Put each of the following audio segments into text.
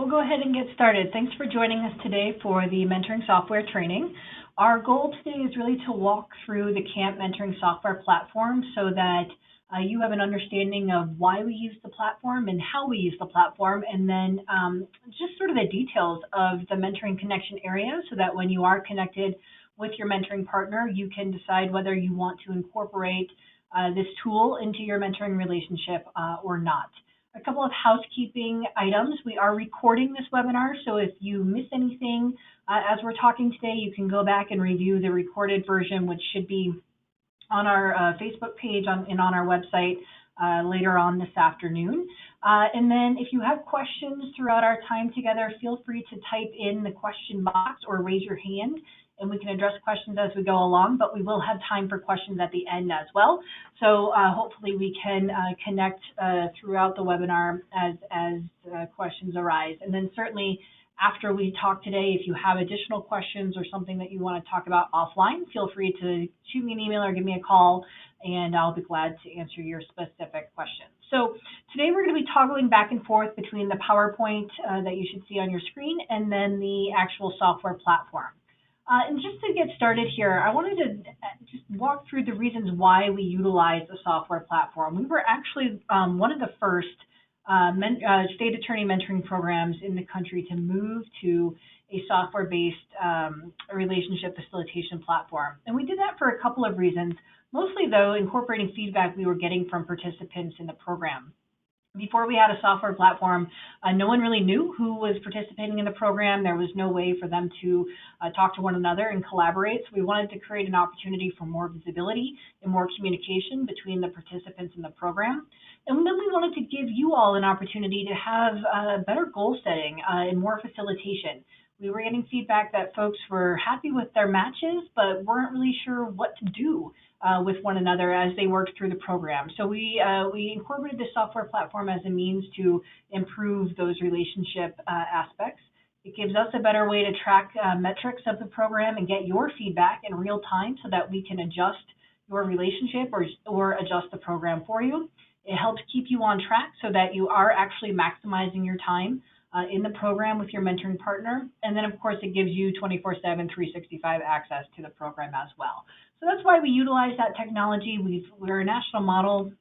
we'll go ahead and get started. Thanks for joining us today for the mentoring software training. Our goal today is really to walk through the CAMP mentoring software platform so that you have an understanding of why we use the platform and how we use the platform, and then just sort of the details of the mentoring connection area so that when you are connected with your mentoring partner, you can decide whether you want to incorporate this tool into your mentoring relationship or not. A couple of housekeeping items. We are recording this webinar, so if you miss anything as we're talking today, you can go back and review the recorded version, which should be on our Facebook page and on our website later on this afternoon. And then if you have questions throughout our time together, feel free to type in the question box or raise your hand, and we can address questions as we go along, but we will have time for questions at the end as well. So hopefully we can connect throughout the webinar as questions arise. And then certainly after we talk today, if you have additional questions or something that you want to talk about offline, feel free to shoot me an email or give me a call, and I'll be glad to answer your specific questions. So today we're going to be toggling back and forth between the PowerPoint that you should see on your screen and then the actual software platform. And just to get started here, I wanted to just walk through the reasons why we utilize the software platform. We were actually one of the first state attorney mentoring programs in the country to move to a software-based relationship facilitation platform. And we did that for a couple of reasons, mostly though incorporating feedback we were getting from participants in the program. Before we had a software platform, no one really knew who was participating in the program. There was no way for them to talk to one another and collaborate. So we wanted to create an opportunity for more visibility and more communication between the participants in the program. And then we wanted to give you all an opportunity to have better goal setting and more facilitation. We were getting feedback that folks were happy with their matches, but weren't really sure what to do with one another as they worked through the program. So we incorporated the software platform as a means to improve those relationship aspects. It gives us a better way to track metrics of the program and get your feedback in real time so that we can adjust your relationship or adjust the program for you. It helps keep you on track so that you are actually maximizing your time in the program with your mentoring partner. And then, of course, it gives you 24/7, 365 access to the program as well. So that's why we utilize that technology. We're a national model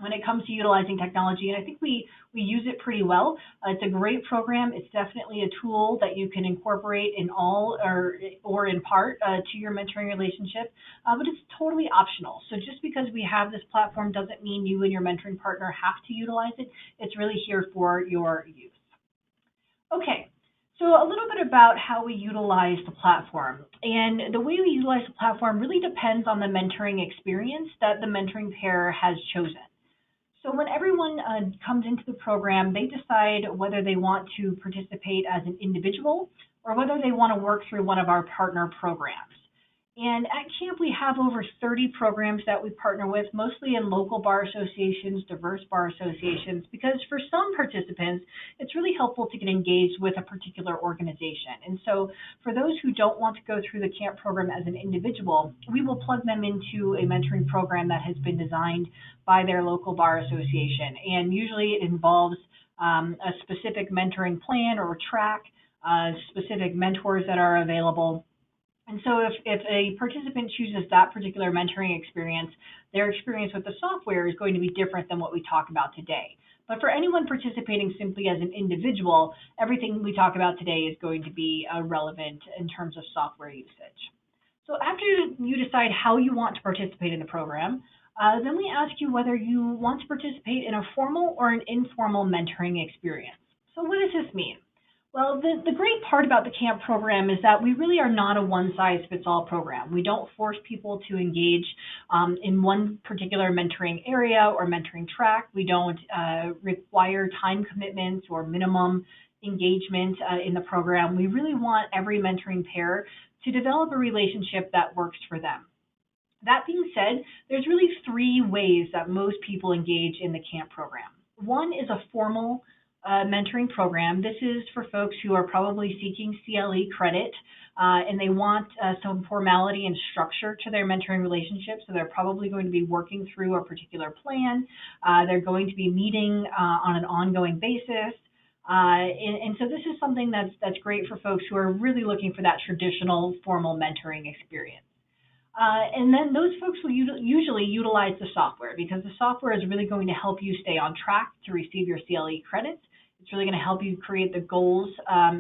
when it comes to utilizing technology, and I think we use it pretty well. It's a great program. It's definitely a tool that you can incorporate in all or in part to your mentoring relationship, but it's totally optional. So just because we have this platform doesn't mean you and your mentoring partner have to utilize it. It's really here for your use. Okay. So a little bit about how we utilize the platform. And the way we utilize the platform really depends on the mentoring experience that the mentoring pair has chosen. So when everyone comes into the program, they decide whether they want to participate as an individual or whether they want to work through one of our partner programs. And at CAMP, we have over 30 programs that we partner with, mostly in local bar associations, diverse bar associations, because for some participants, it's really helpful to get engaged with a particular organization. And so for those who don't want to go through the CAMP program as an individual, we will plug them into a mentoring program that has been designed by their local bar association. And usually it involves a specific mentoring plan or track, specific mentors that are available. And so if a participant chooses that particular mentoring experience, their experience with the software is going to be different than what we talk about today. But for anyone participating simply as an individual, everything we talk about today is going to be relevant in terms of software usage. So after you decide how you want to participate in the program, then we ask you whether you want to participate in a formal or an informal mentoring experience. So what does this mean? Well, the great part about the CAMP program is that we really are not a one-size-fits-all program. We don't force people to engage in one particular mentoring area or mentoring track. We don't require time commitments or minimum engagement in the program. We really want every mentoring pair to develop a relationship that works for them. That being said, there's really three ways that most people engage in the CAMP program. One is a formal mentoring program. This is for folks who are probably seeking CLE credit and they want some formality and structure to their mentoring relationship. So they're probably going to be working through a particular plan. They're going to be meeting on an ongoing basis. And so this is something that's great for folks who are really looking for that traditional formal mentoring experience. And then those folks will usually utilize the software because the software is really going to help you stay on track to receive your CLE credits. It's really going to help you create the goals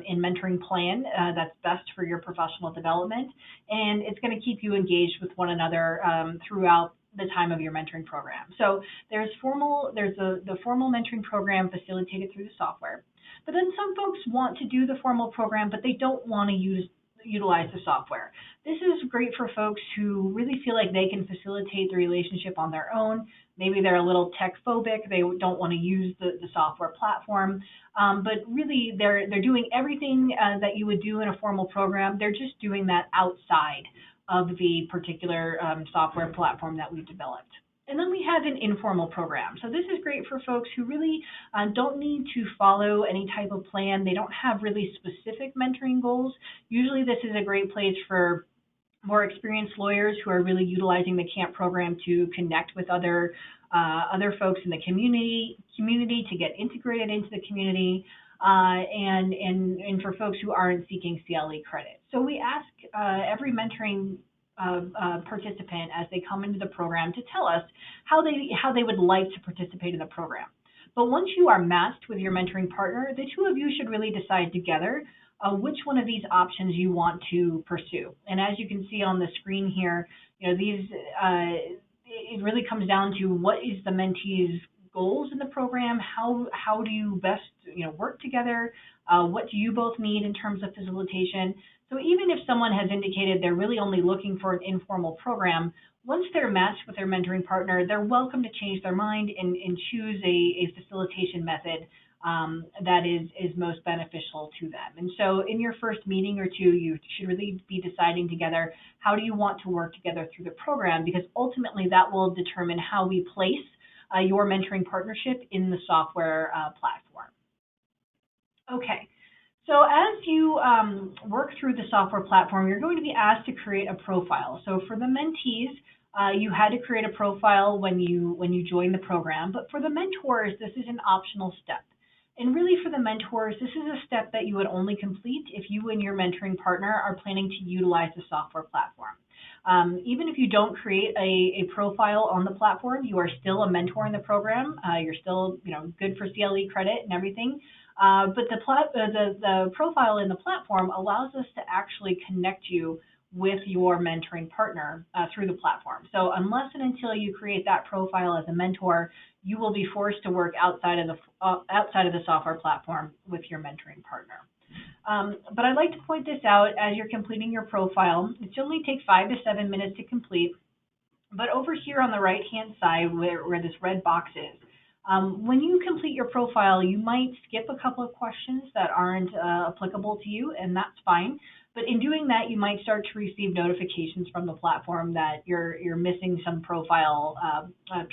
in mentoring plan that's best for your professional development, and it's going to keep you engaged with one another throughout the time of your mentoring program. So there's the formal mentoring program facilitated through the software, but then some folks want to do the formal program, but they don't want to utilize the software. This is great for folks who really feel like they can facilitate the relationship on their own. Maybe they're a little tech phobic, they don't want to use the software platform, but really they're doing everything that you would do in a formal program. They're just doing that outside of the particular software platform that we've developed. And then we have an informal program. So this is great for folks who really don't need to follow any type of plan. They don't have really specific mentoring goals. Usually this is a great place for more experienced lawyers who are really utilizing the CAMP program to connect with other folks in the community to get integrated into the community, and for folks who aren't seeking CLE credit. So we ask every mentoring participant as they come into the program to tell us how they would like to participate in the program. But once you are matched with your mentoring partner, the two of you should really decide together which one of these options you want to pursue. And as you can see on the screen here, it really comes down to what is the mentee's goals in the program, how do you best work together, what do you both need in terms of facilitation. So even if someone has indicated they're really only looking for an informal program, once they're matched with their mentoring partner, they're welcome to change their mind and choose a facilitation method that is most beneficial to them. And so in your first meeting or two, you should really be deciding together, how do you want to work together through the program? Because ultimately that will determine how we place your mentoring partnership in the software platform. Okay. So as you work through the software platform, you're going to be asked to create a profile. So for the mentees, you had to create a profile when you joined the program, but for the mentors, this is an optional step. And really for the mentors, this is a step that you would only complete if you and your mentoring partner are planning to utilize the software platform. Even if you don't create a profile on the platform, you are still a mentor in the program. You're still good for CLE credit and everything. But the profile in the platform allows us to actually connect you with your mentoring partner through the platform. So unless and until you create that profile as a mentor, you will be forced to work outside of the software platform with your mentoring partner. But I'd like to point this out as you're completing your profile. It only takes 5 to 7 minutes to complete. But over here on the right-hand side where this red box is, when you complete your profile, you might skip a couple of questions that aren't applicable to you, and that's fine. But in doing that, you might start to receive notifications from the platform that you're missing some profile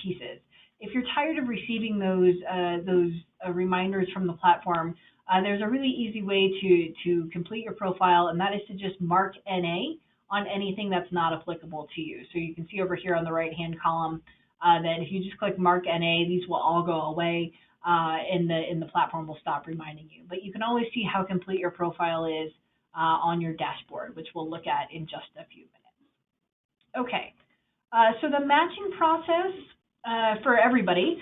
pieces. If you're tired of receiving those reminders from the platform, there's a really easy way to complete your profile, and that is to just mark NA on anything that's not applicable to you. So you can see over here on the right-hand column that if you just click mark NA, these will all go away, and the platform will stop reminding you. But you can always see how complete your profile is on your dashboard, which we'll look at in just a few minutes. Okay, so the matching process for everybody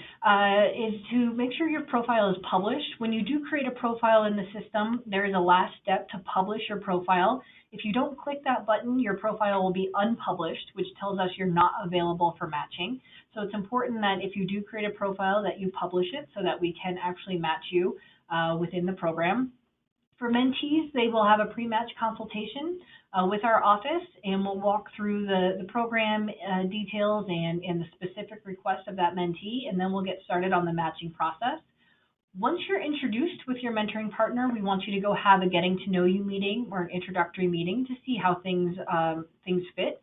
is to make sure your profile is published. When you do create a profile in the system, there is a last step to publish your profile. If you don't click that button, your profile will be unpublished, which tells us you're not available for matching. So it's important that if you do create a profile that you publish it so that we can actually match you within the program. For mentees, they will have a pre-match consultation with our office, and we'll walk through the program details and the specific requests of that mentee, and then we'll get started on the matching process. Once you're introduced with your mentoring partner, we want you to go have a getting to know you meeting or an introductory meeting to see how things fit.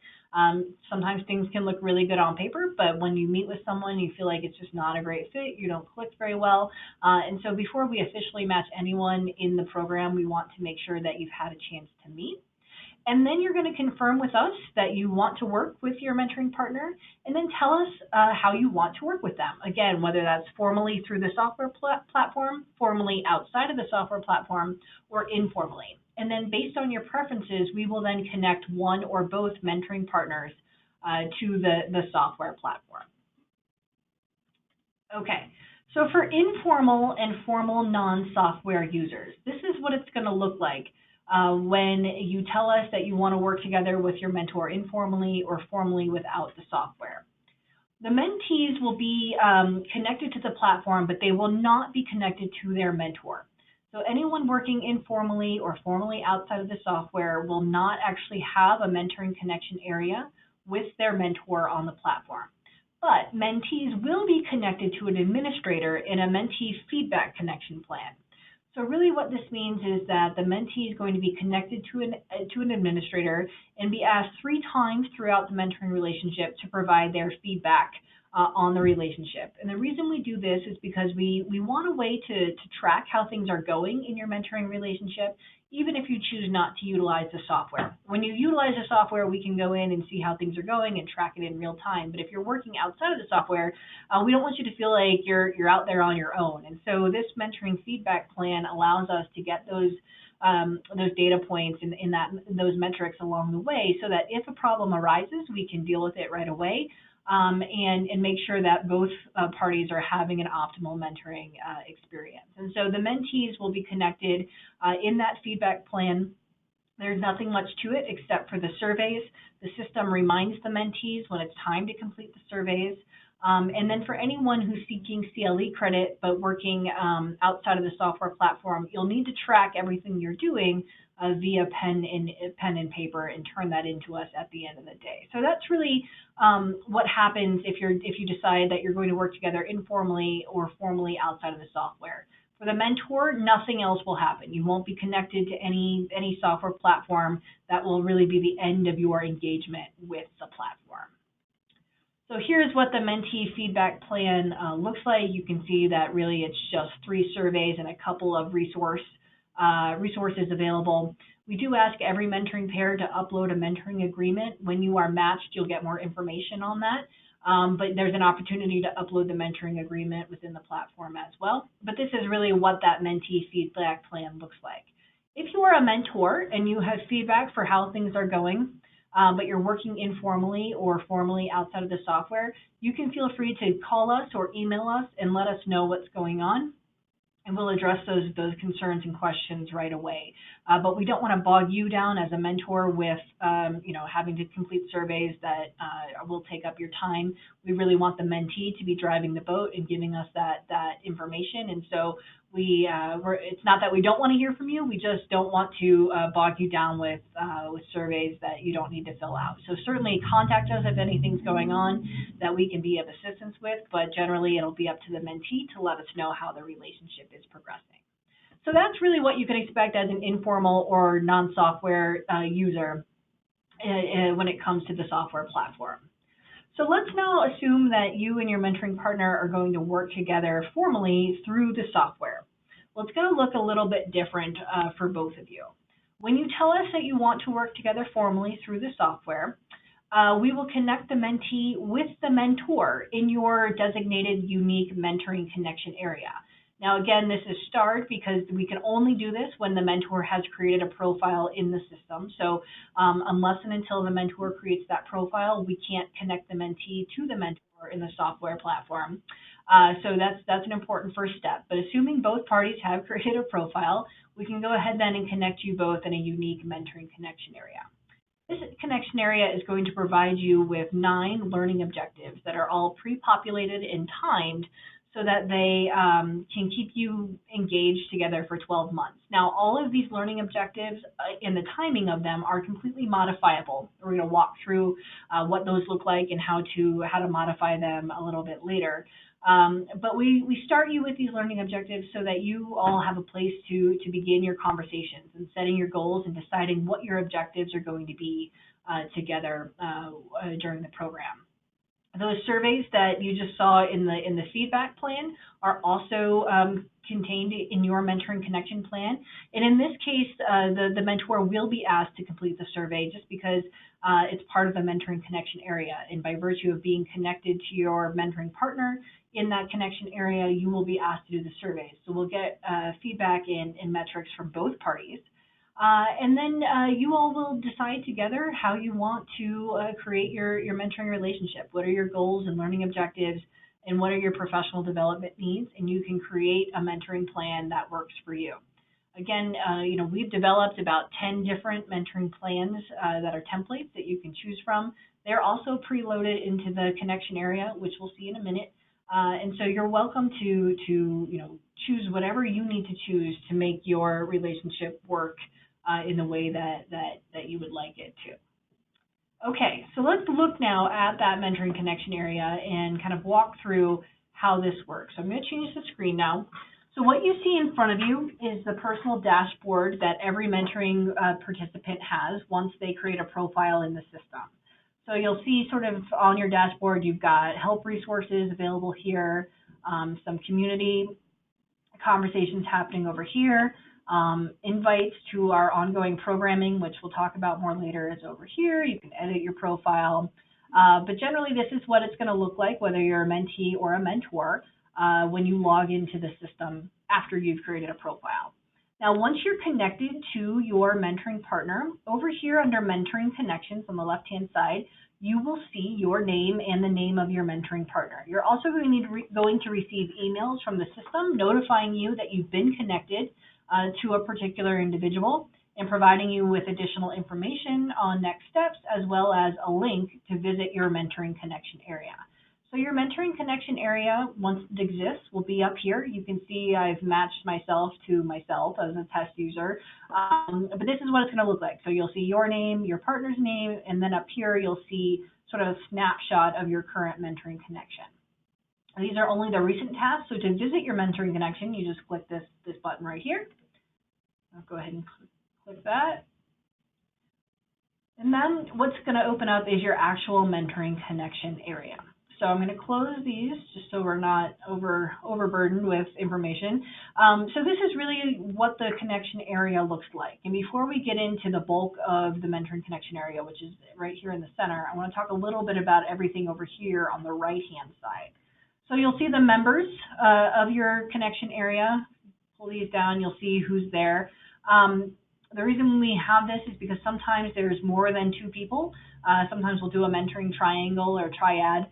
Sometimes things can look really good on paper, but when you meet with someone, you feel like it's just not a great fit, you don't click very well. And so before we officially match anyone in the program, we want to make sure that you've had a chance to meet. And then you're going to confirm with us that you want to work with your mentoring partner, and then tell us how you want to work with them. Again, whether that's formally through the software platform, formally outside of the software platform, or informally. And then based on your preferences, we will then connect one or both mentoring partners to the software platform. Okay, so for informal and formal non-software users, this is what it's going to look like when you tell us that you want to work together with your mentor informally or formally without the software. The mentees will be connected to the platform, but they will not be connected to their mentor. So anyone working informally or formally outside of the software will not actually have a mentoring connection area with their mentor on the platform. But mentees will be connected to an administrator in a mentee feedback connection plan. So really what this means is that the mentee is going to be connected to an administrator and be asked 3 times throughout the mentoring relationship to provide their feedback on the relationship. And the reason we do this is because we want a way to track how things are going in your mentoring relationship, even if you choose not to utilize the software. When you utilize the software, we can go in and see how things are going and track it in real time. But if you're working outside of the software, we don't want you to feel like you're out there on your own. And so this mentoring feedback plan allows us to get those data points and those metrics along the way, so that if a problem arises, we can deal with it right away. And make sure that both parties are having an optimal mentoring experience. And so the mentees will be connected in that feedback plan. There's nothing much to it except for the surveys. The system reminds the mentees when it's time to complete the surveys. And then for anyone who's seeking CLE credit but working outside of the software platform, you'll need to track everything you're doing via pen and paper and turn that into us at the end of the day. So that's really what happens if you decide that you're going to work together informally or formally outside of the software. For the mentor, nothing else will happen. You won't be connected to any software platform. That will really be the end of your engagement with the platform. So here's what the mentee feedback plan looks like. You can see that really it's just 3 surveys and a couple of resources available. We do ask every mentoring pair to upload a mentoring agreement. When you are matched, you'll get more information on that. But there's an opportunity to upload the mentoring agreement within the platform as well. But this is really what that mentee feedback plan looks like. If you are a mentor and you have feedback for how things are going, but you're working informally or formally outside of the software, you can feel free to call us or email us and let us know what's going on, and we'll address those concerns and questions right away. But we don't want to bog you down as a mentor with having to complete surveys that will take up your time. We really want the mentee to be driving the boat and giving us that information. And so it's not that we don't want to hear from you, we just don't want to bog you down with surveys that you don't need to fill out. So certainly contact us if anything's going on that we can be of assistance with, but generally it'll be up to the mentee to let us know how the relationship is progressing. So that's really what you can expect as an informal or non-software user when it comes to the software platform. So let's now assume that you and your mentoring partner are going to work together formally through the software. Well, it's going to look a little bit different for both of you. When you tell us that you want to work together formally through the software, we will connect the mentee with the mentor in your designated unique mentoring connection area. Now, again, this is starred because we can only do this when the mentor has created a profile in the system. So unless and until the mentor creates that profile, we can't connect the mentee to the mentor in the software platform. So that's an important first step. But assuming both parties have created a profile, we can go ahead then and connect you both in a unique mentoring connection area. This connection area is going to provide you with 9 learning objectives that are all pre-populated and timed, so that they can keep you engaged together for 12 months. Now, all of these learning objectives and the timing of them are completely modifiable. We're going to walk through what those look like and how to modify them a little bit later. But we start you with these learning objectives so that you all have a place to begin your conversations and setting your goals and deciding what your objectives are going to be together during the program. Those surveys that you just saw in the feedback plan are also contained in your Mentoring Connection plan. And in this case, the mentor will be asked to complete the survey just because it's part of the Mentoring Connection area. And by virtue of being connected to your mentoring partner in that connection area, you will be asked to do the survey. So we'll get feedback and metrics from both parties. And then you all will decide together how you want to create your mentoring relationship. What are your goals and learning objectives, and what are your professional development needs? And you can create a mentoring plan that works for you. Again, we've developed about 10 different mentoring plans that are templates that you can choose from. They're also preloaded into the connection area, which we'll see in a minute. And so you're welcome to choose whatever you need to choose to make your relationship work in the way that you would like it to. Okay, so let's look now at that Mentoring Connection area and kind of walk through how this works. So I'm going to change the screen now. So what you see in front of you is the personal dashboard that every mentoring participant has once they create a profile in the system. So you'll see sort of on your dashboard, you've got help resources available here, some community conversations happening over here, invites to our ongoing programming, which we'll talk about more later, is over here. You can edit your profile. But generally, this is what it's going to look like, whether you're a mentee or a mentor, when you log into the system after you've created a profile. Now, once you're connected to your mentoring partner, over here under Mentoring Connections on the left-hand side, you will see your name and the name of your mentoring partner. You're also going to receive emails from the system notifying you that you've been connected to a particular individual and providing you with additional information on next steps, as well as a link to visit your Mentoring Connection area. So your Mentoring Connection area, once it exists, will be up here. You can see I've matched myself to myself as a test user, but this is what it's going to look like. So you'll see your name, your partner's name, and then up here you'll see sort of a snapshot of your current Mentoring Connection. These are only the recent tasks, so to visit your Mentoring Connection, you just click this button right here. I'll go ahead and click that. And then what's going to open up is your actual Mentoring Connection area. So I'm going to close these just so we're not overburdened with information. So this is really what the connection area looks like. And before we get into the bulk of the Mentoring Connection area, which is right here in the center, I want to talk a little bit about everything over here on the right-hand side. So you'll see the members of your connection area. Pull these down, you'll see who's there. The reason we have this is because sometimes there's more than 2 people. Sometimes we'll do a mentoring triangle or triad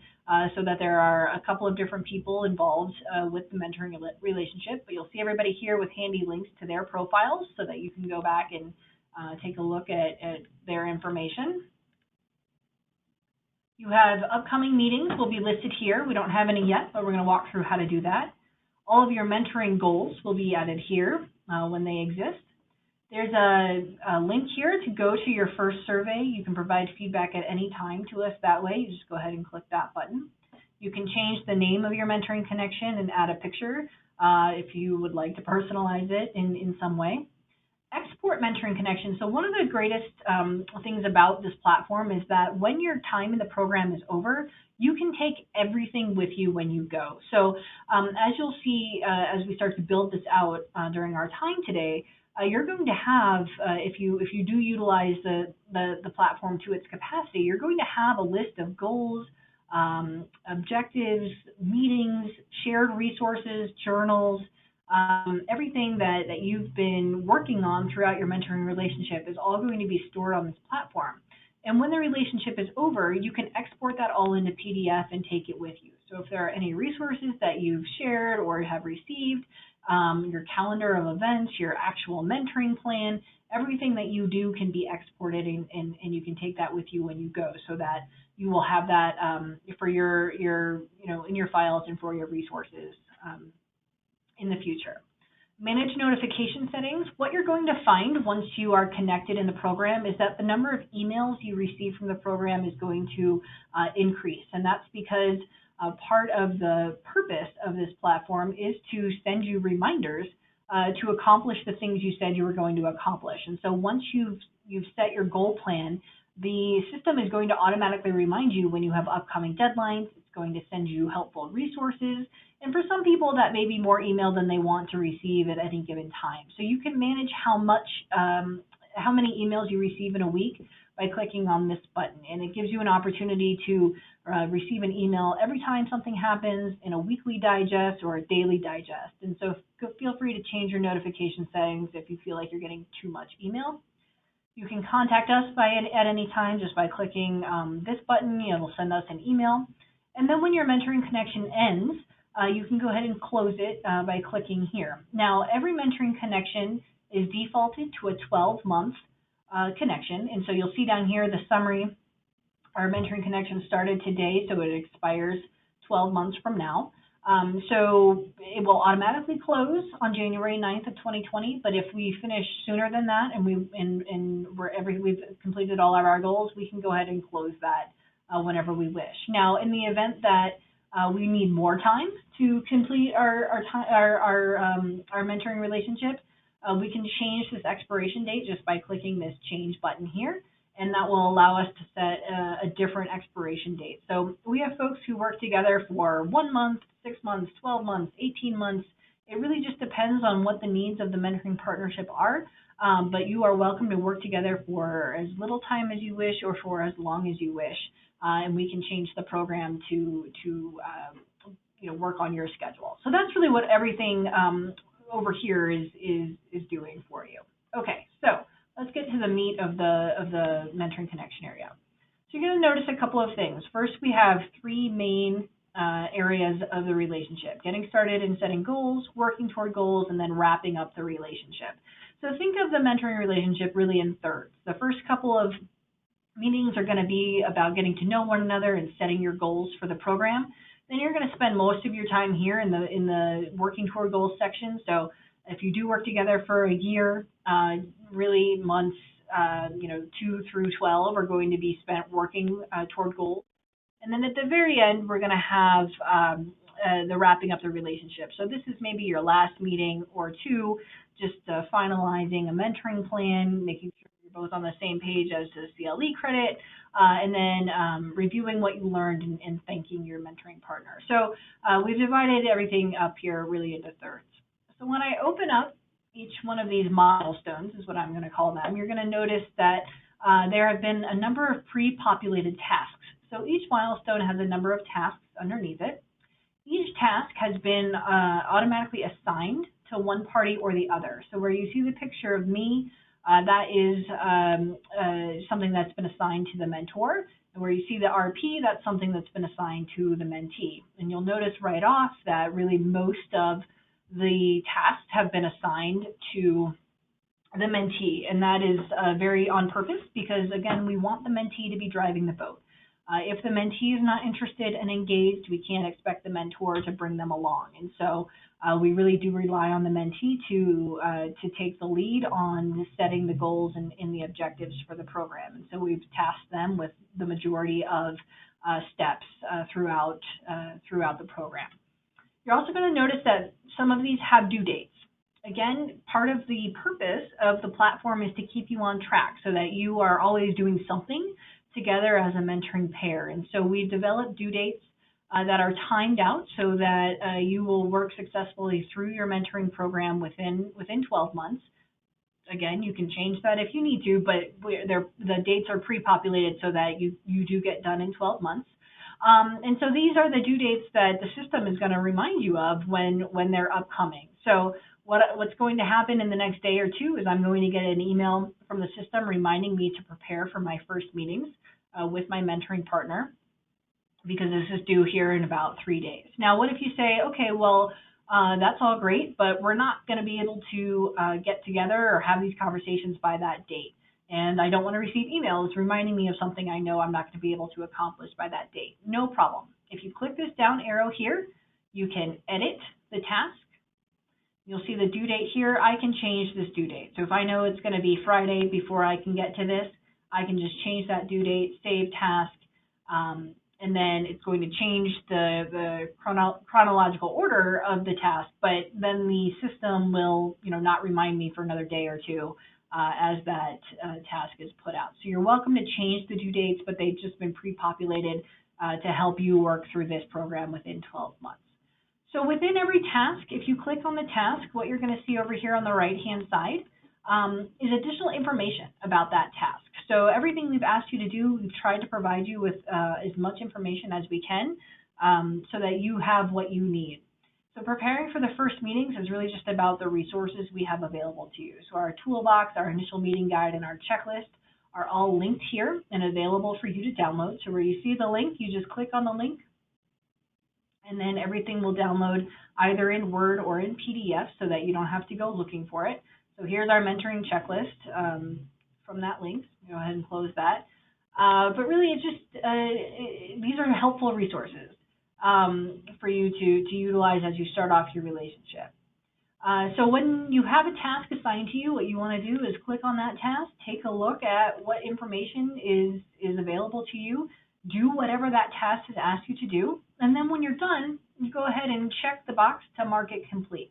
so that there are a couple of different people involved with the mentoring relationship. But you'll see everybody here with handy links to their profiles so that you can go back and take a look at their information. You have upcoming meetings will be listed here. We don't have any yet, but we're going to walk through how to do that. All of your mentoring goals will be added here when they exist. There's a link here to go to your first survey. You can provide feedback at any time to us that way. You just go ahead and click that button. You can change the name of your Mentoring Connection and add a picture if you would like to personalize it in some way. Export Mentoring Connection. So one of the greatest things about this platform is that when your time in the program is over, you can take everything with you when you go. So as you'll see as we start to build this out during our time today, you're going to have, if you do utilize the platform to its capacity, you're going to have a list of goals, objectives, meetings, shared resources, journals, everything that you've been working on throughout your mentoring relationship is all going to be stored on this platform. And when the relationship is over, you can export that all into PDF and take it with you. So if there are any resources that you've shared or have received, your calendar of events, your actual mentoring plan, everything that you do can be exported and you can take that with you when you go, so that you will have that for your in your files and for your resources in the future. Manage notification settings. What you're going to find once you are connected in the program is that the number of emails you receive from the program is going to increase, and that's because part of the purpose of this platform is to send you reminders to accomplish the things you said you were going to accomplish. And so once you've set your goal plan, the system is going to automatically remind you when you have upcoming deadlines. It's going to send you helpful resources. And for some people, that may be more email than they want to receive at any given time. So you can manage how many emails you receive in a week by clicking on this button. And it gives you an opportunity to receive an email every time something happens in a weekly digest or a daily digest. And so feel free to change your notification settings if you feel like you're getting too much email. You can contact us at any time just by clicking this button. It'll send us an email. And then when your mentoring connection ends, you can go ahead and close it by clicking here. Now, every mentoring connection is defaulted to a 12-month connection. And so you'll see down here the summary. Our mentoring connection started today, so it expires 12 months from now. So it will automatically close on January 9th of 2020, but if we finish sooner than that and we've completed all of our goals, we can go ahead and close that whenever we wish. Now, in the event that we need more time to complete our mentoring relationship, we can change this expiration date just by clicking this change button here, and that will allow us to set a different expiration date. So we have folks who work together for 1 month, 6 months, 12 months, 18 months. It really just depends on what the needs of the mentoring partnership are, but you are welcome to work together for as little time as you wish or for as long as you wish, and we can change the program to work on your schedule. So that's really what everything over here is doing for you. Okay, so let's get to the meat of the mentoring connection area. So you're going to notice a couple of things. First, we have three main areas of the relationship: getting started and setting goals, working toward goals, and then wrapping up the relationship. So think of the mentoring relationship really in thirds. The first couple of meetings are going to be about getting to know one another and setting your goals for the program. Then you're going to spend most of your time here in the working toward goals section. So if you do work together for a year, really months 2 through 12 are going to be spent working toward goals. And then at the very end, we're going to have the wrapping up the relationship. So this is maybe your last meeting or two, just finalizing a mentoring plan, making sure you're both on the same page as the CLE credit, and then reviewing what you learned and thanking your mentoring partner. So we've divided everything up here really into thirds. So when I open up each one of these milestones, is what I'm going to call them, you're going to notice that there have been a number of pre-populated tasks. So each milestone has a number of tasks underneath it. Each task has been automatically assigned to one party or the other. So where you see the picture of me, that is something that's been assigned to the mentor. And where you see the RP, that's something that's been assigned to the mentee. And you'll notice right off that really most of the tasks have been assigned to the mentee. And that is very on purpose because, again, we want the mentee to be driving the boat. If the mentee is not interested and engaged, we can't expect the mentor to bring them along. And so we really do rely on the mentee to take the lead on setting the goals and the objectives for the program. And so we've tasked them with the majority of steps throughout the program. You're also going to notice that some of these have due dates. Again, part of the purpose of the platform is to keep you on track so that you are always doing something together as a mentoring pair. And so we've developed due dates that are timed out so that you will work successfully through your mentoring program within 12 months. Again, you can change that if you need to, but the dates are pre-populated so that you do get done in 12 months. And so these are the due dates that the system is going to remind you of when they're upcoming. So what's going to happen in the next day or two is I'm going to get an email from the system reminding me to prepare for my first meetings with my mentoring partner, because this is due here in about 3 days. Now, what if you say, okay, well, that's all great, but we're not going to be able to get together or have these conversations by that date, and I don't want to receive emails reminding me of something I know I'm not going to be able to accomplish by that date. No problem. If you click this down arrow here, you can edit the task. You'll see the due date here. I can change this due date. So if I know it's going to be Friday before I can get to this, I can just change that due date, save task, and then it's going to change the chronological order of the task, but then the system will, not remind me for another day or two as that task is put out. So you're welcome to change the due dates, but they've just been pre-populated to help you work through this program within 12 months. So within every task, if you click on the task, what you're going to see over here on the right-hand side is additional information about that task. So everything we've asked you to do, we've tried to provide you with as much information as we can so that you have what you need. So preparing for the first meetings is really just about the resources we have available to you. So our toolbox, our initial meeting guide, and our checklist are all linked here and available for you to download. So where you see the link, you just click on the link, and then everything will download either in Word or in PDF so that you don't have to go looking for it. So here's our mentoring checklist from that link. Go ahead and close that. But really, it's just these are helpful resources for you to utilize as you start off your relationship. So when you have a task assigned to you, what you want to do is click on that task, take a look at what information is available to you, do whatever that task has asked you to do, and then when you're done, you go ahead and check the box to mark it complete.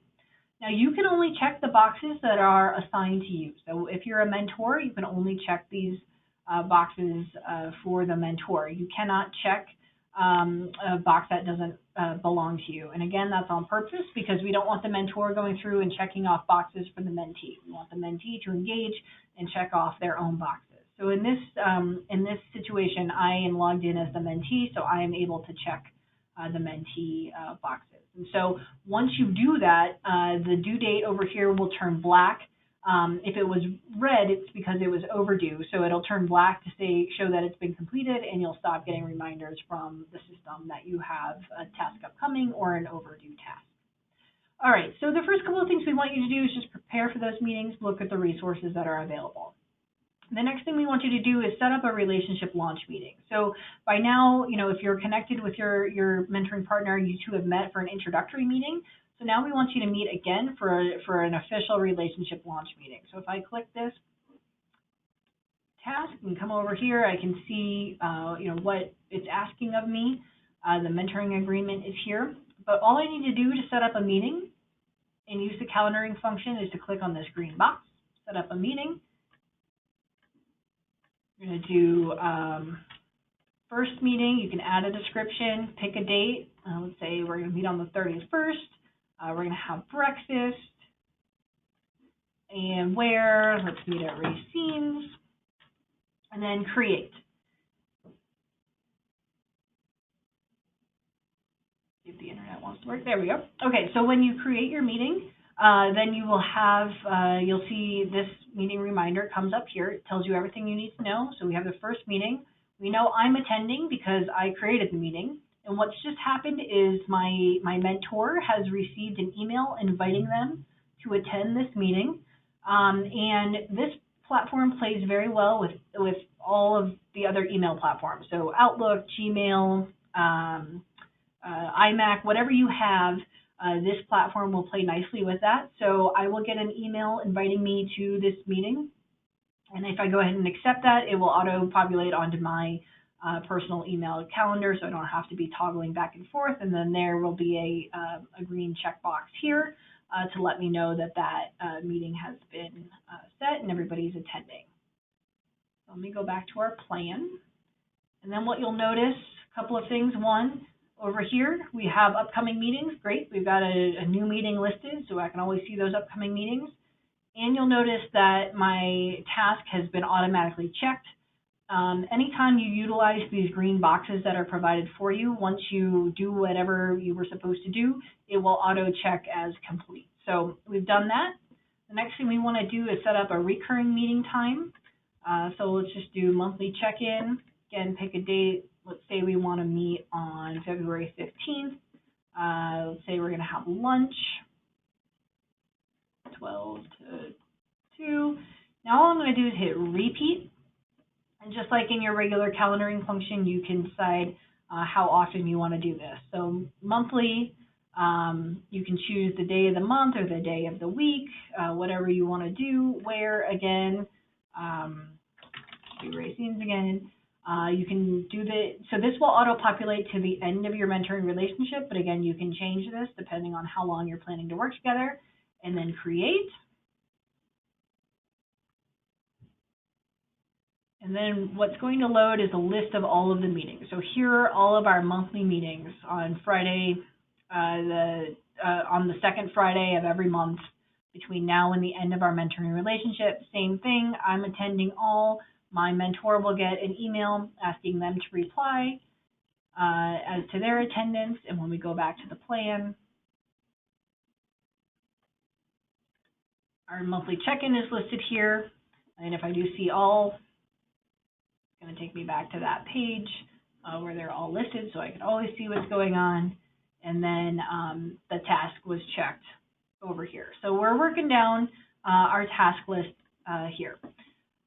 Now, you can only check the boxes that are assigned to you. So if you're a mentor, you can only check these boxes for the mentor. You cannot check a box that doesn't belong to you. And again, that's on purpose because we don't want the mentor going through and checking off boxes for the mentee. We want the mentee to engage and check off their own boxes. So in this situation, I am logged in as the mentee, so I am able to check the mentee boxes. And so once you do that, the due date over here will turn black. If it was red, it's because it was overdue. So it'll turn black to show that it's been completed, and you'll stop getting reminders from the system that you have a task upcoming or an overdue task. All right, so the first couple of things we want you to do is just prepare for those meetings, look at the resources that are available. The next thing we want you to do is set up a relationship launch meeting. So by now, if you're connected with your mentoring partner, you two have met for an introductory meeting. So now we want you to meet again for an official relationship launch meeting. So if I click this task and come over here, I can see what it's asking of me. The mentoring agreement is here. But all I need to do to set up a meeting and use the calendaring function is to click on this green box, set up a meeting. We're going to do first meeting. You can add a description, pick a date. Let's say we're going to meet on the 31st. We're going to have breakfast. And where? Let's meet at Racine's. And then create. If the internet wants to work. There we go. Okay, so when you create your meeting, then you will have, you'll see this meeting reminder comes up here. It tells you everything you need to know. So we have the first meeting. We know I'm attending because I created the meeting. And what's just happened is my mentor has received an email inviting them to attend this meeting. And this platform plays very well with all of the other email platforms. So Outlook, Gmail, iMac, whatever you have, this platform will play nicely with that. So I will get an email inviting me to this meeting. And if I go ahead and accept that, it will auto-populate onto my personal email calendar, so I don't have to be toggling back and forth. And then there will be a green checkbox here to let me know that that meeting has been set and everybody's attending. So let me go back to our plan. And then what you'll notice, a couple of things. One, over here, we have upcoming meetings. Great, we've got a new meeting listed, so I can always see those upcoming meetings. And you'll notice that my task has been automatically checked. Anytime you utilize these green boxes that are provided for you, once you do whatever you were supposed to do, it will auto-check as complete. So we've done that. The next thing we want to do is set up a recurring meeting time. So let's just do monthly check-in. Again, pick a date. Let's say we want to meet on February 15th. Let's say we're going to have lunch, 12 to 2. Now all I'm going to do is hit repeat. And just like in your regular calendaring function, you can decide how often you want to do this. So monthly, you can choose the day of the month or the day of the week, whatever you want to do. Where, again, do Racine's again. You can do so this will auto-populate to the end of your mentoring relationship, but again, you can change this depending on how long you're planning to work together, and then create. And then what's going to load is a list of all of the meetings. So here are all of our monthly meetings on Friday, on the second Friday of every month between now and the end of our mentoring relationship. Same thing, I'm attending all. My mentor will get an email asking them to reply as to their attendance. And when we go back to the plan, our monthly check-in is listed here. And if I do see all, it's going to take me back to that page where they're all listed, so I can always see what's going on. And then the task was checked over here. So we're working down our task list here.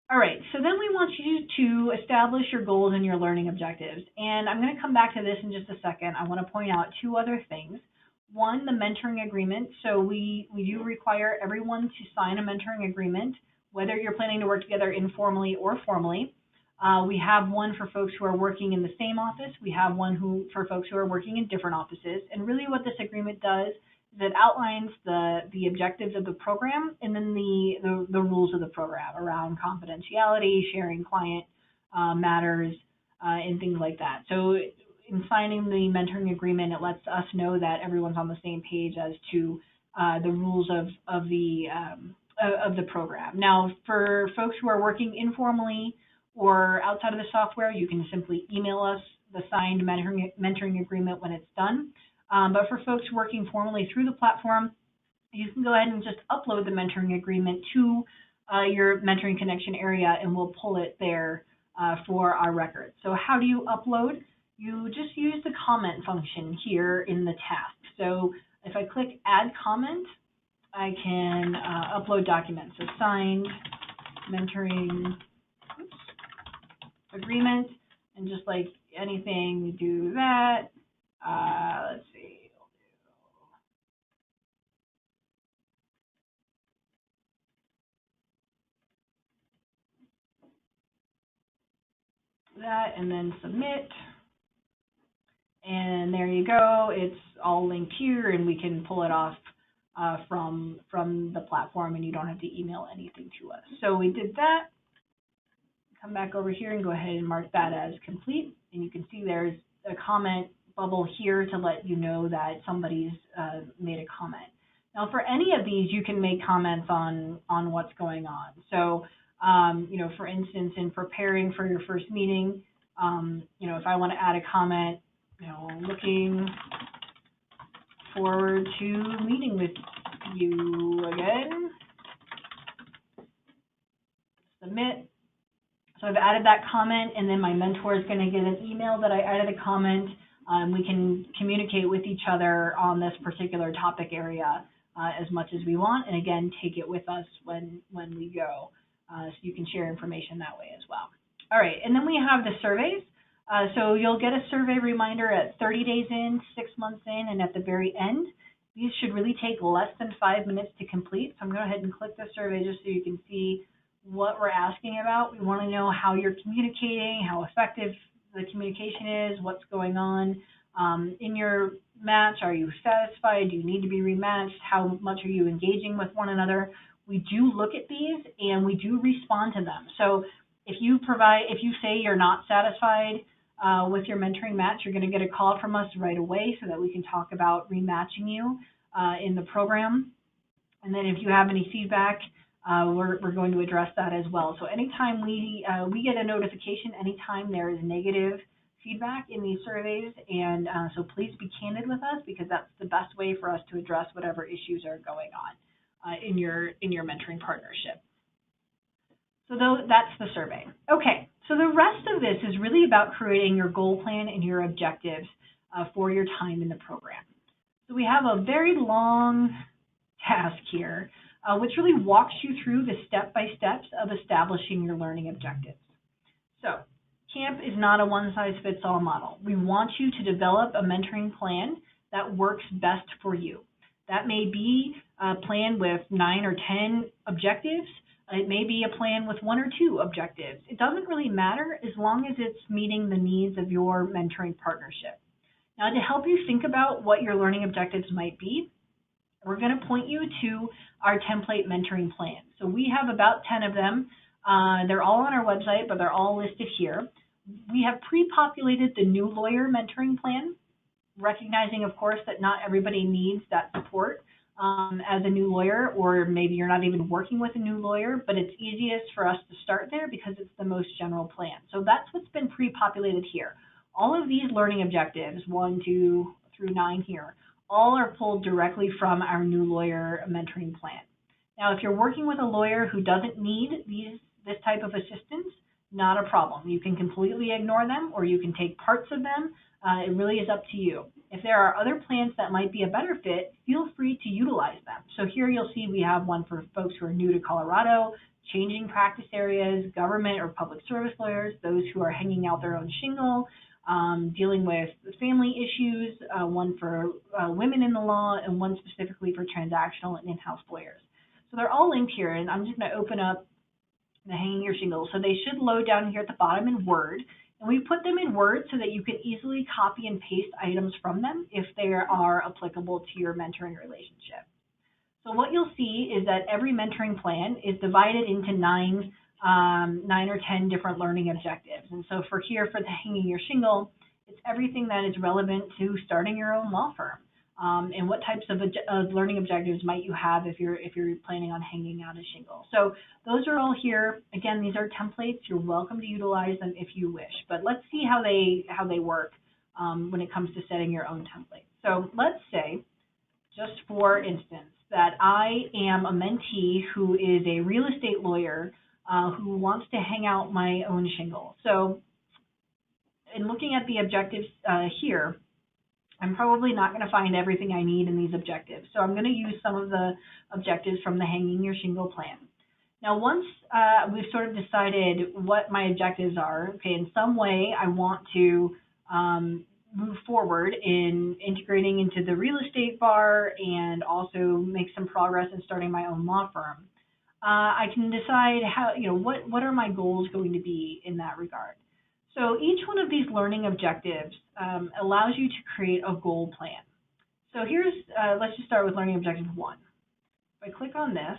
All right, so then we want you to establish your goals and your learning objectives. And I'm going to come back to this in just a second. I want to point out two other things. One, the mentoring agreement. So we do require everyone to sign a mentoring agreement, whether you're planning to work together informally or formally. We have one for folks who are working in the same office. We have one for folks who are working in different offices. And really what this agreement does is it outlines the objectives of the program and then the rules of the program around confidentiality, sharing client matters, and things like that. So in signing the mentoring agreement, it lets us know that everyone's on the same page as to the rules of the program. Now, for folks who are working informally or outside of the software, you can simply email us the signed mentoring agreement when it's done. But for folks working formally through the platform, you can go ahead and just upload the mentoring agreement to your Mentoring Connection area, and we'll pull it there for our records. So how do you upload? You just use the comment function here in the task. So if I click Add Comment, I can upload documents. So signed mentoring agreement, and just like anything, we do that. Let's see. That, and then submit. And there you go. It's all linked here, and we can pull it off from the platform, and you don't have to email anything to us. So we did that. Come back over here and go ahead and mark that as complete. And you can see there's a comment bubble here to let you know that somebody's made a comment. Now, for any of these, you can make comments on what's going on. So, you know, for instance, in preparing for your first meeting, you know, if I want to add a comment, you know, looking forward to meeting with you again, submit. So I've added that comment, and then my mentor is going to get an email that I added a comment. We can communicate with each other on this particular topic area as much as we want, and again, take it with us when we go. So you can share information that way as well. All right, and then we have the surveys. So you'll get a survey reminder at 30 days in, 6 months in, and at the very end. These should really take less than 5 minutes to complete. So I'm going to go ahead and click the survey just so you can see what we're asking about. We want to know how you're communicating, how effective the communication is, what's going on in your match. Are you satisfied? Do you need to be rematched? How much are you engaging with one another? We do look at these and we do respond to them. So if you say you're not satisfied with your mentoring match, you're going to get a call from us right away so that we can talk about rematching you in the program. And then if you have any feedback, we're going to address that as well. So anytime we get a notification, anytime there is negative feedback in these surveys, and so please be candid with us, because that's the best way for us to address whatever issues are going on in your mentoring partnership. So that's the survey. Okay, so the rest of this is really about creating your goal plan and your objectives for your time in the program. So we have a very long task here, which really walks you through the step-by-steps of establishing your learning objectives. So CAMP is not a one-size-fits-all model. We want you to develop a mentoring plan that works best for you. That may be a plan with 9 or 10 objectives. It may be a plan with 1 or 2 objectives. It doesn't really matter as long as it's meeting the needs of your mentoring partnership. Now, to help you think about what your learning objectives might be, we're going to point you to our template mentoring plan. So we have about 10 of them. They're all on our website, but they're all listed here. We have pre-populated the new lawyer mentoring plan, recognizing, of course, that not everybody needs that support as a new lawyer, or maybe you're not even working with a new lawyer, but it's easiest for us to start there because it's the most general plan. So that's what's been pre-populated here. All of these learning objectives, 1, 2 through 9 here, all are pulled directly from our new lawyer mentoring plan. Now, if you're working with a lawyer who doesn't need this type of assistance, not a problem. You can completely ignore them, or you can take parts of them. It really is up to you. If there are other plans that might be a better fit, feel free to utilize them. So here you'll see we have one for folks who are new to Colorado, changing practice areas, government or public service lawyers, those who are hanging out their own shingle, dealing with family issues, one for women in the law, and one specifically for transactional and in-house lawyers. So they're all linked here, and I'm just going to open up the hanging your shingle. So they should load down here at the bottom in Word. And we put them in Word so that you can easily copy and paste items from them if they are applicable to your mentoring relationship. So what you'll see is that every mentoring plan is divided into 9 or 10 different learning objectives. And so for the hanging your shingle, it's everything that is relevant to starting your own law firm. And what types of learning objectives might you have if you're planning on hanging out a shingle. So those are all here. Again, these are templates. You're welcome to utilize them if you wish. But let's see how they work when it comes to setting your own template. So let's say, just for instance, that I am a mentee who is a real estate lawyer who wants to hang out my own shingle. So in looking at the objectives here, I'm probably not going to find everything I need in these objectives. So I'm going to use some of the objectives from the Hanging Your Shingle plan. Now, once we've sort of decided what my objectives are, okay, in some way I want to move forward in integrating into the real estate bar and also make some progress in starting my own law firm, I can decide how, what are my goals going to be in that regard. So each one of these learning objectives allows you to create a goal plan. So let's just start with learning objective 1. If I click on this,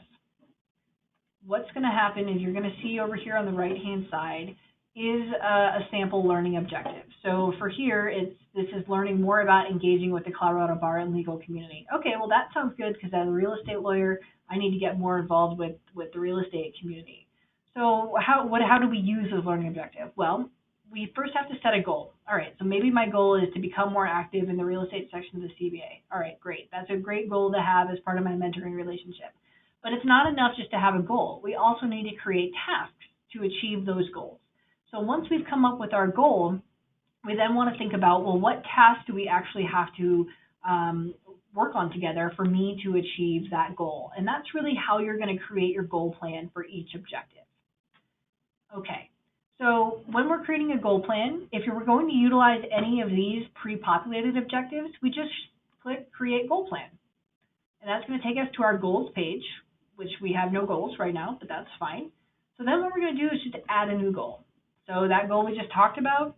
what's going to happen is you're going to see over here on the right-hand side is a sample learning objective. So for here, this is learning more about engaging with the Colorado bar and legal community. Okay, well that sounds good because as a real estate lawyer, I need to get more involved with the real estate community. So how do we use this learning objective? Well, we first have to set a goal. All right, so maybe my goal is to become more active in the real estate section of the CBA. All right, great. That's a great goal to have as part of my mentoring relationship. But it's not enough just to have a goal. We also need to create tasks to achieve those goals. So once we've come up with our goal, we then want to think about, well, what tasks do we actually have to work on together for me to achieve that goal? And that's really how you're going to create your goal plan for each objective. Okay. So when we're creating a goal plan, if you're going to utilize any of these pre-populated objectives, we just click Create Goal Plan. And that's going to take us to our goals page, which we have no goals right now, but that's fine. So then what we're going to do is just add a new goal. So that goal we just talked about,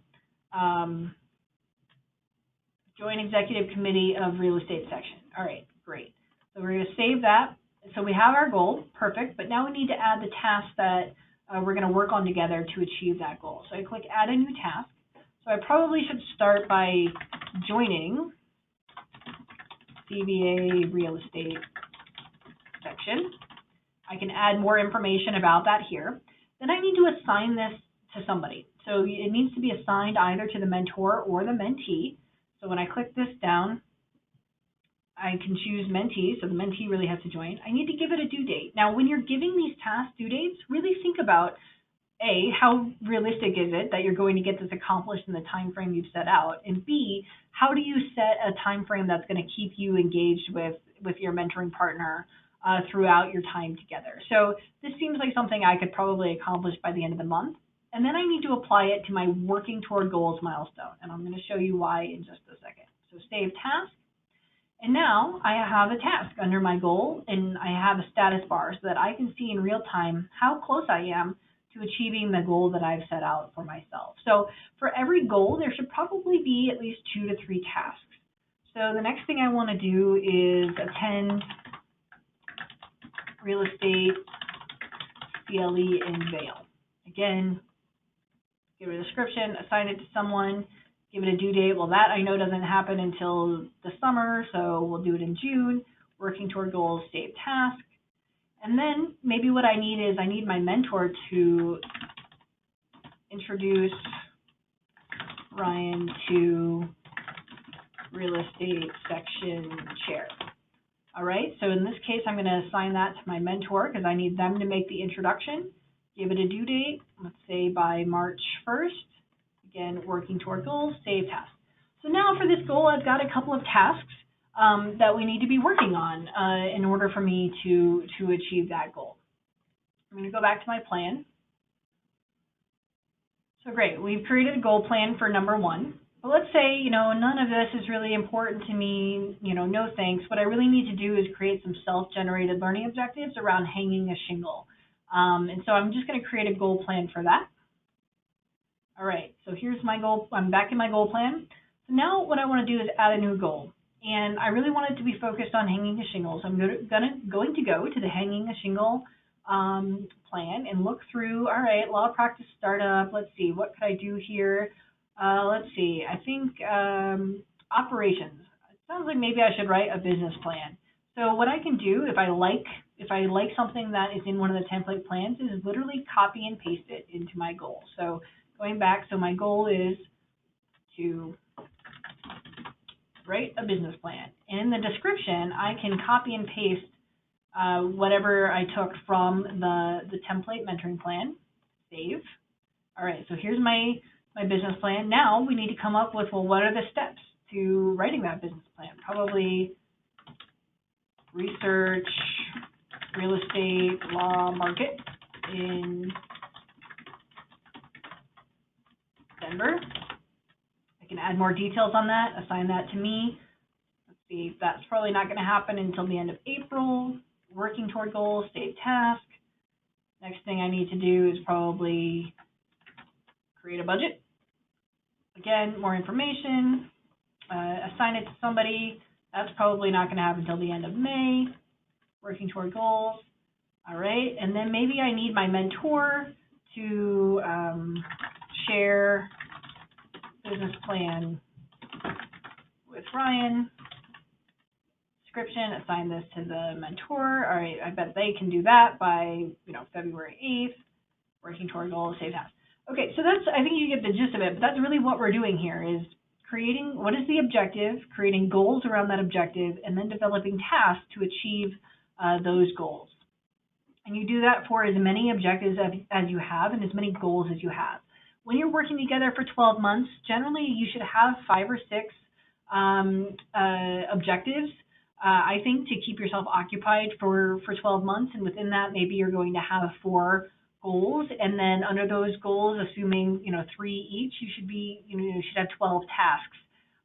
join Executive Committee of Real Estate section. All right, great. So we're going to save that. So we have our goal, perfect, but now we need to add the tasks that we're going to work on together to achieve that goal. So I click Add a New Task. So I probably should start by joining CBA Real Estate section. I can add more information about that here. Then I need to assign this to somebody. So it needs to be assigned either to the mentor or the mentee. So when I click this down, I can choose mentee, so the mentee really has to join. I need to give it a due date. Now, when you're giving these task due dates, really think about, A, how realistic is it that you're going to get this accomplished in the time frame you've set out, and B, how do you set a time frame that's going to keep you engaged with your mentoring partner throughout your time together. So this seems like something I could probably accomplish by the end of the month. And then I need to apply it to my working toward goals milestone. And I'm going to show you why in just a second. So save task. And now I have a task under my goal, and I have a status bar so that I can see in real time how close I am to achieving the goal that I've set out for myself. So for every goal, there should probably be at least 2 to 3 tasks. So the next thing I want to do is attend real estate CLE in Vail. Again, give it a description, assign it to someone, give it a due date. Well, that I know doesn't happen until the summer, so we'll do it in June. Working toward goals, save task. And then maybe what I need is I need my mentor to introduce Ryan to real estate section chair. All right, so in this case, I'm going to assign that to my mentor because I need them to make the introduction. Give it a due date, let's say by March 1st. Again, working toward goals, save task. So now for this goal, I've got a couple of tasks that we need to be working on in order for me to achieve that goal. I'm going to go back to my plan. So great, we've created a goal plan for number 1. But let's say, none of this is really important to me, no thanks. What I really need to do is create some self-generated learning objectives around hanging a shingle. And so I'm just going to create a goal plan for that. All right, so here's my goal. I'm back in my goal plan. So now what I want to do is add a new goal. And I really want it to be focused on hanging a shingle. So I'm going to go to the hanging a shingle plan and look through, all right, law of practice startup. Let's see, what could I do here? Let's see, I think operations. It sounds like maybe I should write a business plan. So what I can do if I like something that is in one of the template plans is literally copy and paste it into my goal. So going back, so my goal is to write a business plan. And in the description, I can copy and paste whatever I took from the template mentoring plan, save. All right, so here's my business plan. Now we need to come up with, well, what are the steps to writing that business plan? Probably research real estate law market in Denver. I can add more details on that, assign that to me. Let's see, that's probably not going to happen until the end of April. Working toward goals, save task. Next thing I need to do is probably create a budget. Again, more information, assign it to somebody. That's probably not going to happen until the end of May. Working toward goals. All right, and then maybe I need my mentor to share business plan with Ryan. Description, assign this to the mentor. All right, I bet they can do that by February 8th. Working toward goals, save task. Okay, so that's, I think you get the gist of it, but that's really what we're doing here is creating what is the objective, creating goals around that objective, and then developing tasks to achieve those goals. And you do that for as many objectives as you have and as many goals as you have. When you're working together for 12 months, generally you should have 5 or 6 objectives, I think, to keep yourself occupied for 12 months. And within that, maybe you're going to have 4 goals, and then under those goals, assuming 3 each, you should have 12 tasks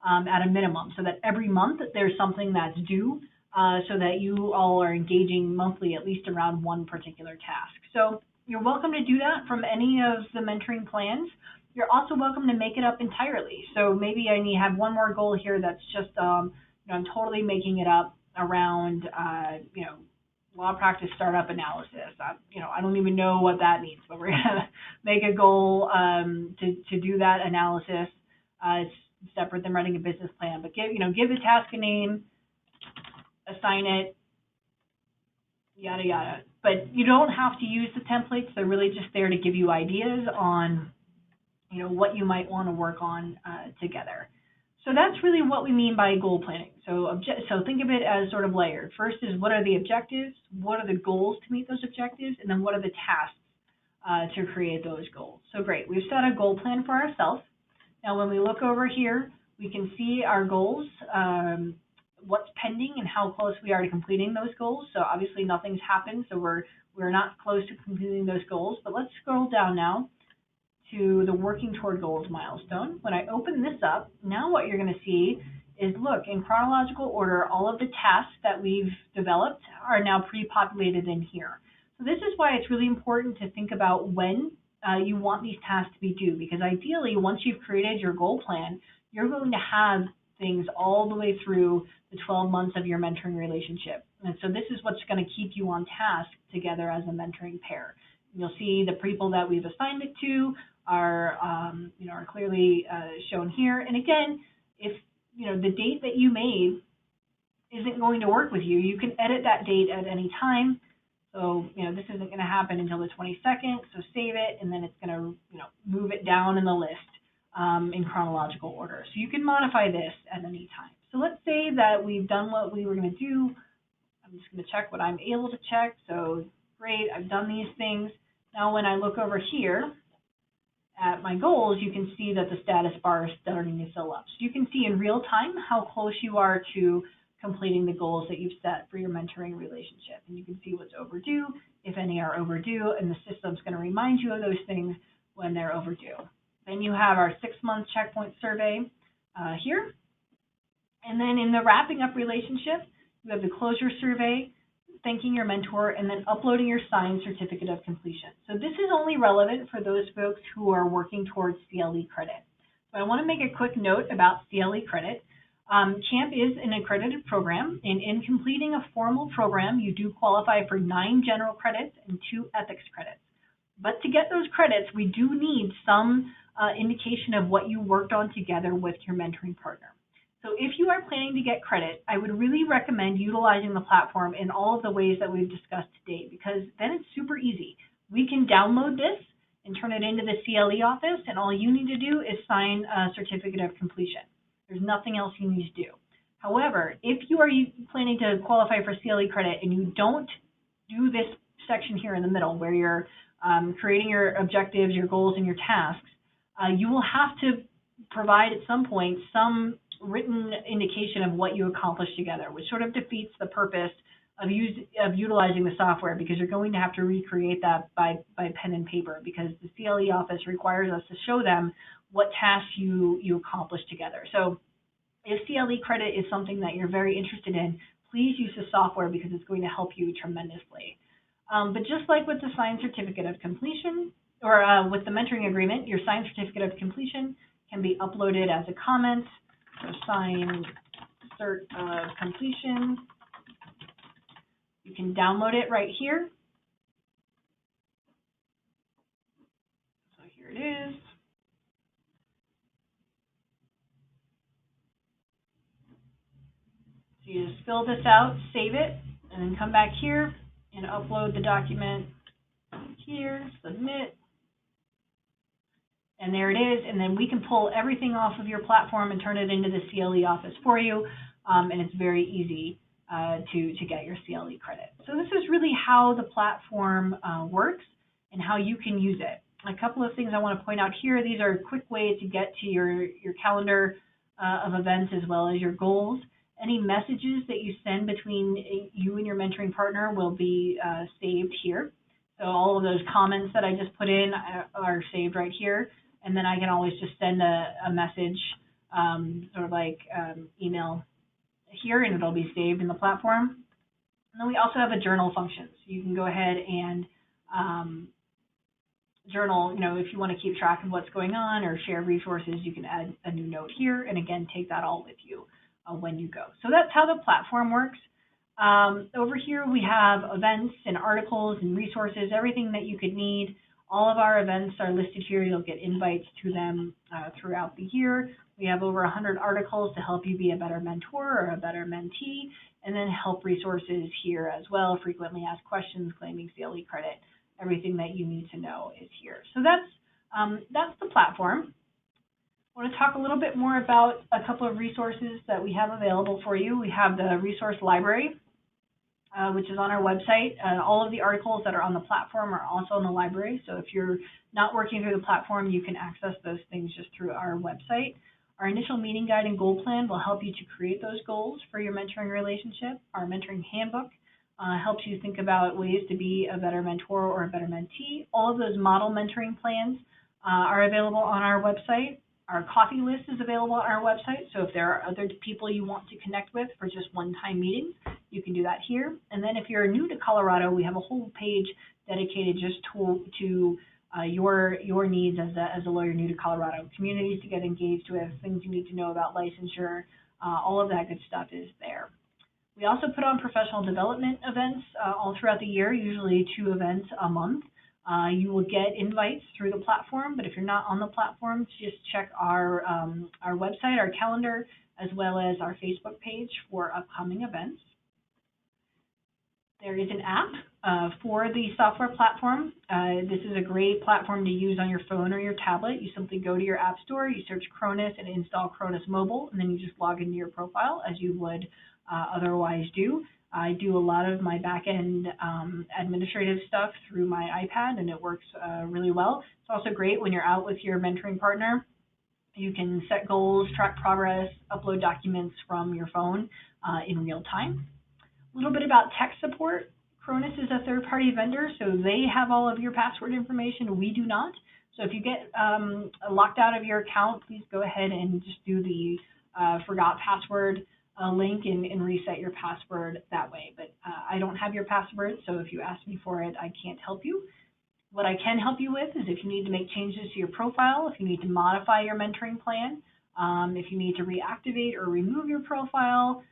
at a minimum, so that every month there's something that's due, so that you all are engaging monthly at least around one particular task. So you're welcome to do that from any of the mentoring plans. You're also welcome to make it up entirely. So maybe I need to have one more goal here that's just I'm totally making it up around law practice startup analysis. I don't even know what that means, but we're gonna make a goal to do that analysis. It's separate than writing a business plan, but give the task a name, assign it, yada yada. But you don't have to use the templates. They're really just there to give you ideas on what you might want to work on together. So that's really what we mean by goal planning. So think of it as sort of layered. First is, what are the objectives? What are the goals to meet those objectives? And then what are the tasks to create those goals? So great, we've set a goal plan for ourselves. Now when we look over here, we can see our goals, what's pending and how close we are to completing those goals. So obviously nothing's happened, so we're not close to completing those goals. But let's scroll down now to the working toward goals milestone. When I open this up, now what you're going to see is, look, in chronological order, all of the tasks that we've developed are now pre-populated in here. So this is why it's really important to think about when you want these tasks to be due, because ideally, once you've created your goal plan, you're going to have things all the way through the 12 months of your mentoring relationship. And so this is what's going to keep you on task together as a mentoring pair. You'll see the people that we've assigned it to are, are clearly shown here. And again, if, the date that you made isn't going to work with you, you can edit that date at any time. So, this isn't going to happen until the 22nd, so save it, and then it's going to, move it down in the list in chronological order. So you can modify this at any time. So let's say that we've done what we were going to do. I'm just going to check what I'm able to check. So great, I've done these things. Now when I look over here at my goals, you can see that the status bar is starting to fill up. So you can see in real time how close you are to completing the goals that you've set for your mentoring relationship. And you can see what's overdue, if any are overdue, and the system's going to remind you of those things when they're overdue. Then you have our 6-month checkpoint survey here. And then in the wrapping up relationship, you have the closure survey, thanking your mentor, and then uploading your signed certificate of completion. So this is only relevant for those folks who are working towards CLE credit. So I want to make a quick note about CLE credit. CAMP is an accredited program, and in completing a formal program, you do qualify for 9 general credits and 2 ethics credits. But to get those credits, we do need some indication of what you worked on together with your mentoring partner. So if you are planning to get credit, I would really recommend utilizing the platform in all of the ways that we've discussed today, because then it's super easy. We can download this and turn it into the CLE office, and all you need to do is sign a certificate of completion. There's nothing else you need to do. However, if you are planning to qualify for CLE credit and you don't do this section here in the middle where you're creating your objectives, your goals, and your tasks, you will have to provide at some point some written indication of what you accomplished together, which sort of defeats the purpose of utilizing the software, because you're going to have to recreate that by pen and paper, because the CLE office requires us to show them what tasks you accomplished together. So if CLE credit is something that you're very interested in, please use the software because it's going to help you tremendously. But just like with the signed certificate of completion, or with the mentoring agreement, your signed certificate of completion can be uploaded as a comment. So signed cert of completion. You can download it right here. So here it is. So you just fill this out, save it, and then come back here and upload the document here, submit. And there it is, and then we can pull everything off of your platform and turn it into the CLE office for you, and it's very easy to get your CLE credit. So this is really how the platform works and how you can use it. A couple of things I want to point out here. These are a quick way to get to your calendar of events as well as your goals. Any messages that you send between you and your mentoring partner will be saved here. So all of those comments that I just put in are saved right here. And then I can always just send a message, sort of like email here, and it'll be saved in the platform. And then we also have a journal function. So you can go ahead and journal, if you want to keep track of what's going on or share resources, you can add a new note here. And again, take that all with you when you go. So that's how the platform works. Over here we have events and articles and resources, everything that you could need. All of our events are listed here. You'll get invites to them throughout the year. We have over 100 articles to help you be a better mentor or a better mentee, and then help resources here as well, frequently asked questions, claiming CLE credit. Everything that you need to know is here. So that's the platform. I want to talk a little bit more about a couple of resources that we have available for you. We have the resource library, which is on our website. All of the articles that are on the platform are also in the library. So if you're not working through the platform, you can access those things just through our website. Our initial meeting guide and goal plan will help you to create those goals for your mentoring relationship. Our mentoring handbook helps you think about ways to be a better mentor or a better mentee. All of those model mentoring plans are available on our website. Our coffee list is available on our website, so if there are other people you want to connect with for just one-time meetings, you can do that here. And then if you're new to Colorado, we have a whole page dedicated just to your needs as a lawyer new to Colorado. Communities to get engaged with, things you need to know about licensure, all of that good stuff is there. We also put on professional development events all throughout the year, usually 2 events a month. You will get invites through the platform, but if you're not on the platform, just check our website, our calendar, as well as our Facebook page for upcoming events. There is an app for the software platform. This is a great platform to use on your phone or your tablet. You simply go to your app store, you search Cronus and install Cronus Mobile, and then you just log into your profile as you would otherwise do. I do a lot of my back-end administrative stuff through my iPad, and it works really well. It's also great when you're out with your mentoring partner. You can set goals, track progress, upload documents from your phone in real time. A little bit about tech support. Cronus is a third-party vendor, so they have all of your password information. We do not. So if you get locked out of your account, please go ahead and just do the forgot password link and reset your password that way. But I don't have your password, so if you ask me for it, I can't help you. What I can help you with is if you need to make changes to your profile, if you need to modify your mentoring plan, if you need to reactivate or remove your profile,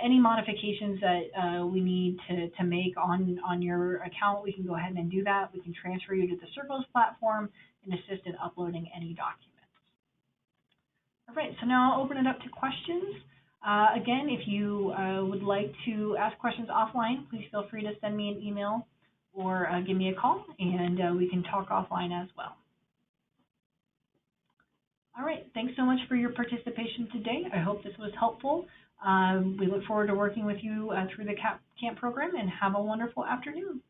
any modifications that we need to make on your account, we can go ahead and do that. We can transfer you to the Circles platform and assist in uploading any documents. All right, so now I'll open it up to questions. Again, if you would like to ask questions offline, please feel free to send me an email or give me a call, and we can talk offline as well. All right, thanks so much for your participation today. I hope this was helpful. We look forward to working with you through the CAMP program, and have a wonderful afternoon.